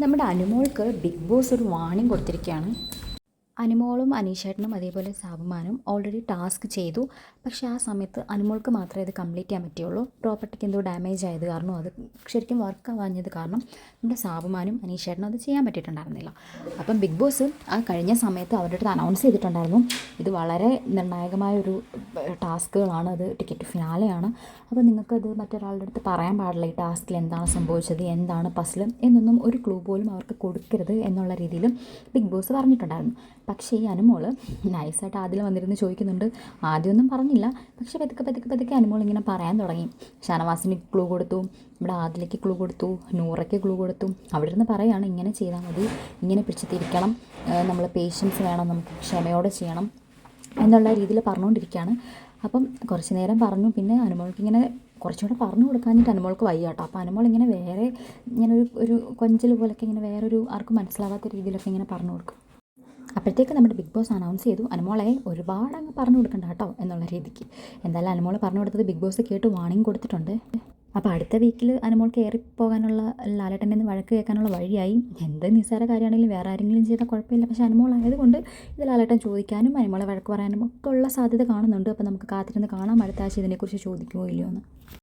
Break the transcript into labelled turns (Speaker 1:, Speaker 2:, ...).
Speaker 1: നമ്മുടെ അനുമോൾക്ക് big boss ഒരു warning കൊടുത്തിരിക്കുകയാണ്. അനുമോളും അനീഷേട്ടനും അതേപോലെ സാബുമാനും ഓൾറെഡി ടാസ്ക് ചെയ്തു. പക്ഷേ ആ സമയത്ത് അനുമോൾക്ക് മാത്രമേ അത് കംപ്ലീറ്റ് ചെയ്യാൻ പറ്റുള്ളൂ. പ്രോപ്പർട്ടിക്ക് എന്തോ ഡാമേജ് ആയത് കാരണം അത് ശരിക്കും വർക്ക് ആവാഞ്ഞത് കാരണം നമ്മുടെ സാബുമാനും അനീഷേട്ടനും അത് ചെയ്യാൻ പറ്റിയിട്ടുണ്ടായിരുന്നില്ല. അപ്പം ബിഗ് ബോസ് ആ കഴിഞ്ഞ സമയത്ത് അവരുടെ അടുത്ത് അനൗൺസ് ചെയ്തിട്ടുണ്ടായിരുന്നു, ഇത് വളരെ നിർണായകമായൊരു ടാസ്കുകളാണ്, അത് ടിക്കറ്റ് ഫിനാലെയാണ്. അപ്പോൾ നിങ്ങൾക്കത് മറ്റൊരാളുടെ അടുത്ത് പറയാൻ പാടില്ല, ഈ ടാസ്കിൽ എന്താണ് സംഭവിച്ചത്, എന്താണ് പസിൽ എന്നൊന്നും ഒരു ക്ലൂ പോലും അവർക്ക് കൊടുക്കരുത് എന്നുള്ള രീതിയിൽ ബിഗ് ബോസ് പറഞ്ഞിട്ടുണ്ടായിരുന്നു. പക്ഷേ ഈ അനുമോൾ നൈസായിട്ട് ആദ്യം വന്നിരുന്ന് ചോദിക്കുന്നുണ്ട്. ആദ്യമൊന്നും പറഞ്ഞില്ല, പക്ഷേ പതുക്കെ അനുമോൾ ഇങ്ങനെ പറയാൻ തുടങ്ങി. ഷാനവാസിന് ക്ലൂ കൊടുത്തു, ഇവിടെ ആദിലേക്ക് ക്ലൂ കൊടുത്തു, നൂറയ്ക്ക് ക്ലൂ കൊടുത്തു. അവിടെ ഇരുന്ന് പറയുകയാണ്, ഇങ്ങനെ ചെയ്താൽ മതി, ഇങ്ങനെ പിടിച്ച് തിരിക്കണം, നമ്മൾ പേഷ്യൻസ് വേണം, നമുക്ക് ക്ഷമയോടെ ചെയ്യണം എന്നുള്ള രീതിയിൽ പറഞ്ഞുകൊണ്ടിരിക്കുകയാണ്. അപ്പം കുറച്ച് നേരം പറഞ്ഞു. പിന്നെ അനുമോൾക്ക് ഇങ്ങനെ കുറച്ചുകൂടെ പറഞ്ഞു കൊടുക്കാഞ്ഞിട്ട് അനുമോൾക്ക് വയ്യ കേട്ടോ. അപ്പോൾ അനുമോൾ ഇങ്ങനെ വേറെ ഇങ്ങനെ ഒരു കൊഞ്ചൽ പോലൊക്കെ ഇങ്ങനെ വേറൊരു ആർക്കും മനസ്സിലാവാത്ത രീതിയിലൊക്കെ ഇങ്ങനെ പറഞ്ഞു കൊടുക്കും. അപ്പോഴത്തേക്ക് നമ്മുടെ ബിഗ് ബോസ് അനൗൺസ് ചെയ്തു, അനുമോളെ ഒരുപാട് അങ്ങ് പറഞ്ഞു കൊടുക്കണ്ട കേട്ടോ എന്നുള്ള രീതിക്ക്. എന്തായാലും അനുമോൾ പറഞ്ഞു കൊടുത്തത് ബിഗ് ബോസ് കേട്ട് വാണിംഗ് കൊടുത്തിട്ടുണ്ട്. അപ്പോൾ അടുത്ത വീക്കിൽ അനുമോൾ കയറിപ്പോകാനുള്ള, ലാലേട്ടൻ്റെ നിന്ന് വഴക്ക് കേൾക്കാനുള്ള വഴിയായി. എന്ത് നിസ്സാര കാര്യമാണെങ്കിലും വേറെ ആരെങ്കിലും ചെയ്താൽ കുഴപ്പമില്ല, പക്ഷേ അനുമോൾ ആയതുകൊണ്ട് ഇത് ലാലേട്ടൻ ചോദിക്കാനും അനുമോളെ വഴക്ക് പറയാനും ഒക്കെ ഉള്ള സാധ്യത കാണുന്നുണ്ട്. അപ്പോൾ നമുക്ക് കാത്തിരുന്ന് കാണാം അടുത്ത ആഴ്ച ഇതിനെക്കുറിച്ച് ചോദിക്കുമോ ഇല്ലയോ എന്ന്.